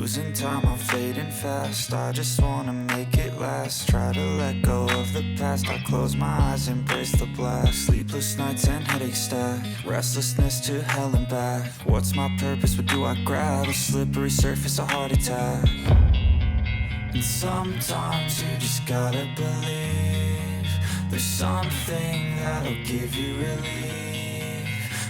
losing time, I'm fading fast. I just wanna make it last. Try to let go of the past. I close my eyes, embrace the blast. Sleepless nights and headaches stack. Restlessness to hell and back. What's my purpose? What do I grab? A slippery surface, a heart attack. And sometimes you just gotta believe there's something that'll give you relief.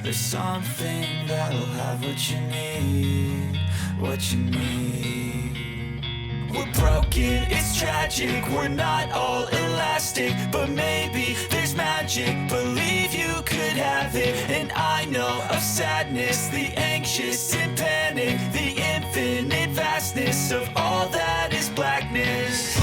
There's something that'll have what you need. What you need. We're broken, it's tragic. We're not all elastic, but maybe there's magic. Believe you could have it. And I know of sadness, the anxious and panic, the infinite vastness of all that is blackness.